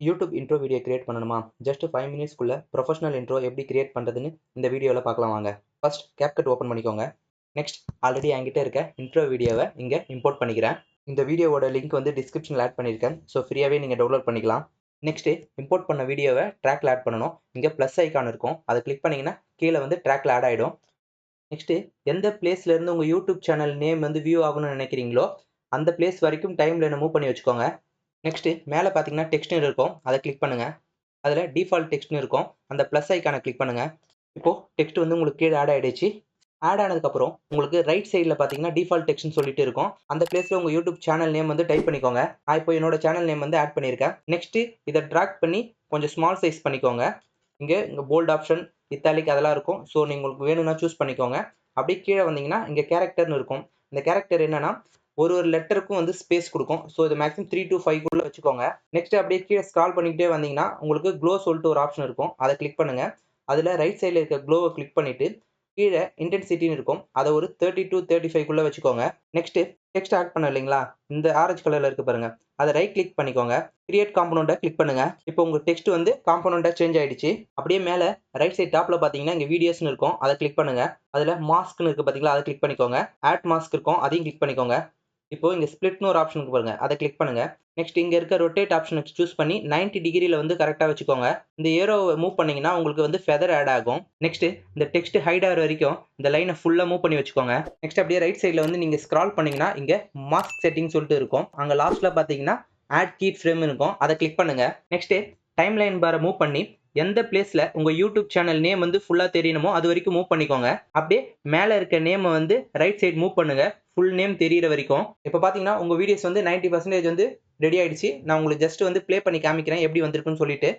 YouTube intro video create பண்ணணுமா? Just 5 மினிட்ஸ்க்குள்ள professional intro எப்படி create பண்ணுறதுன்னு இந்த வீடியோவில் பார்க்கலாம் வாங்க. ஃபர்ஸ்ட் CapCut ஓப்பன் பண்ணிக்கோங்க. நெக்ஸ்ட் ஆல்ரெடி என்கிட்ட இருக்க இன்ட்ரோ வீடியோவை இங்கே இம்போர்ட் பண்ணிக்கிறேன். இந்த வீடியோவோட லிங்க் வந்து டிஸ்கிரிப்ஷனில் ஆட் பண்ணியிருக்கேன். ஸோ ஃப்ரீயாகவே நீங்கள் டவுன்லோட் பண்ணிக்கலாம். நெக்ஸ்ட்டு இம்போர்ட் பண்ண வீடியோவை ட்ராக்ல ஆட் பண்ணணும். இங்கே ப்ளஸ் ஐக்கான் இருக்கும், அதை கிளிக் பண்ணிங்கன்னா கீழே வந்து ட்ராக்ல ஆட் ஆகிடும். நெக்ஸ்ட்டு எந்த பிளேஸ்லேருந்து உங்கள் யூடியூப் சேனல் நேம் வந்து வியூ ஆகணும்னு நினைக்கிறீங்களோ அந்த பிளேஸ் வரைக்கும் டைம் லைனை மூவ் பண்ணி வச்சுக்கோங்க. நெக்ஸ்ட்டு மேலே பார்த்தீங்கன்னா டெக்ஸ்ட்னு இருக்கும், அதை கிளிக் பண்ணுங்கள். அதில் டிஃபால்ட் டெக்ஸ்ட்னு இருக்கும், அந்த ப்ளஸ் ஐக்கானை கிளிக் பண்ணுங்கள். இப்போது டெக்ஸ்ட் வந்து உங்களுக்கு கீழே ஆட் ஆகிடுச்சு. ஆட் ஆனதுக்கப்புறம் உங்களுக்கு ரைட் சைடில் பார்த்தீங்கன்னா டிஃபால்ட் டெக்ஸ்ட்னு சொல்லிட்டு இருக்கும். அந்த பிளேஸில் உங்கள் யூடியூப் சேனல் நேம் வந்து டைப் பண்ணிக்கோங்க. நான் இப்போ என்னோட சேனல் நேம் வந்து ஆட் பண்ணியிருக்கேன். நெக்ஸ்ட்டு இதை ட்ராக் பண்ணி கொஞ்சம் ஸ்மால் சைஸ் பண்ணிக்கோங்க. இங்கே போல்ட் ஆப்ஷன், இத்தாலிக் அதெல்லாம் இருக்கும். ஸோ நீங்கள் உங்களுக்கு வேணும்னா சூஸ் பண்ணிக்கோங்க. அப்படியே கீழே வந்தீங்கன்னா இங்கே கேரக்டர்னு இருக்கும். இந்த கேரக்டர் என்னன்னா ஒரு லெட்டருக்கும் வந்து ஸ்பேஸ் கொடுக்கும். ஸோ இது மேக்ஸிமம் 3 to 5 குள்ள வச்சுக்கோங்க. நெக்ஸ்ட் அப்படியே கீழே ஸ்க்ரால் பண்ணிக்கிட்டே வந்தீங்கன்னா உங்களுக்கு க்ளோ சொல்லிட்டு ஒரு ஆப்ஷன் இருக்கும், அதை கிளிக் பண்ணுங்க. அதில் ரைட் சைடில் இருக்க க்ளோவை கிளிக் பண்ணிட்டு கீழே இன்டென்சிட்டின்னு இருக்கும், அதை ஒரு 30 to 35 குள்ள வச்சுக்கோங்க. நெக்ஸ்ட் டெக்ஸ்ட் ஆட் பண்ண இல்லைங்களா, இந்த ஆரஞ்சு கலர்ல இருக்கு பாருங்க, அதை ரைட் கிளிக் பண்ணிக்கோங்க. கிரியேட் காம்பனண்ட்டை கிளிக் பண்ணுங்க. இப்போ உங்க டெக்ஸ்ட் வந்து காம்பனண்ட்டாக சேஞ்ச் ஆயிடுச்சு. அப்படியே மேலே ரைட் சைட் டாப்ல பார்த்தீங்கன்னா இங்கே வீடியோஸ்னு இருக்கும், அதை கிளிக் பண்ணுங்க. அதில் மாஸ்க்னு இருக்கு பார்த்தீங்களா, அதை கிளிக் பண்ணிக்கோங்க. ஆட் மாஸ்க் இருக்கும், அதையும் கிளிக் பண்ணிக்கோங்க. இப்போ இங்கே ஸ்ப்ளிட்னு ஒரு ஆப்ஷன் இருக்கு பாருங்க, அதை கிளிக் பண்ணுங்க. நெக்ஸ்ட் இங்கே இருக்க ரொட்டேட் ஆப்ஷனை சூஸ் பண்ணி 90 டிகிரியில் வந்து கரெக்டாக வச்சுக்கோங்க. இந்த ஏரோவை மூவ் பண்ணீங்கன்னா உங்களுக்கு வந்து ஃபெதர் ஆட் ஆகும். நெக்ஸ்ட் இந்த டெக்ஸ்ட் ஹைட் ஆகிற வரைக்கும் இந்த லைனை ஃபுல்லாக மூவ் பண்ணி வச்சுக்கோங்க. நெக்ஸ்ட் அப்படியே ரைட் சைடில் வந்து நீங்கள் ஸ்க்ரால் பண்ணீங்கன்னா இங்கே மாஸ்க் செட்டிங் சொல்லிட்டு இருக்கும். அங்கே லாஸ்ட்டில் பார்த்தீங்கன்னா ஆட் கீ ஃப்ரேம் இருக்கும், அதை கிளிக் பண்ணுங்க. நெக்ஸ்ட் டைம் லைன் பாரை மூவ் பண்ணி எந்த பிளேஸில் உங்கள் யூடியூப் சேனல் நேம் வந்து ஃபுல்லாக தெரியணுமோ அது வரைக்கும் மூவ் பண்ணிக்கோங்க. அப்படியே மேலே இருக்க நேமை வந்து ரைட் சைடு மூவ் பண்ணுங்க, ஃபுல் நேம் தெரியிற வரைக்கும். இப்போ பார்த்தீங்கன்னா உங்கள் வீடியோஸ் வந்து 90% வந்து ரெடி ஆயிடுச்சு. நான் உங்களுக்கு ஜஸ்ட் வந்து ப்ளே பண்ணி காமிக்கிறேன் எப்படி வந்திருக்குன்னு சொல்லிட்டு.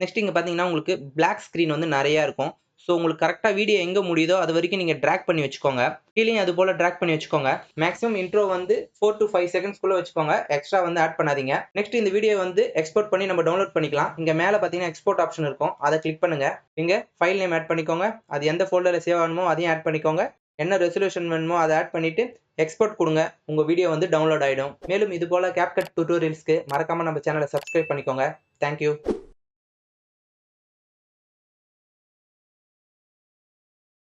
நெக்ஸ்ட் இங்கே பார்த்தீங்கன்னா உங்களுக்கு பிளாக் ஸ்க்ரீன் வந்து நிறையா இருக்கும். ஸோ உங்களுக்கு கரெக்டாக வீடியோ எங்கே முடியுதோ அது வரைக்கும் நீங்கள் ட்ராக் பண்ணி வச்சுக்கோங்க. கீழே அது போல் ட்ராக் பண்ணி வச்சுக்கோங்க. மேக்ஸிமம் இன்ட்ரோ வந்து 4 to 5 செகண்ட்ஸ்க்குள்ளே வச்சுக்கோங்க, எக்ஸ்ட்ரா வந்து ஆட் பண்ணாதீங்க. நெக்ஸ்ட் இந்த வீடியோ வந்து எக்ஸ்போர்ட் பண்ணி நம்ம டவுன்லோட் பண்ணிக்கலாம். இங்கே மேலே பார்த்தீங்கன்னா எக்ஸ்போர்ட் ஆப்ஷன் இருக்கும், அதை கிளிக் பண்ணுங்க. இங்கே ஃபைல் நேம் ஆட் பண்ணிக்கோங்க, அது எந்த ஃபோல்டரில் சேவ் ஆகணுமோ அதையும் ஆட் பண்ணிக்கோங்க. என்ன ரெசல்யூஷன் வேணுமோ அதை ஆட் பண்ணிவிட்டு எக்ஸ்போர்ட் கொடுங்க, உங்கள் வீடியோ வந்து டவுன்லோட் ஆகிடும். மேலும் இது போல் CapCut டியூட்டோரியல்ஸ்க்கு மறக்காமல் நம்ம சேனலை சப்ஸ்கிரைப் பண்ணிக்கோங்க. தேங்க்யூ.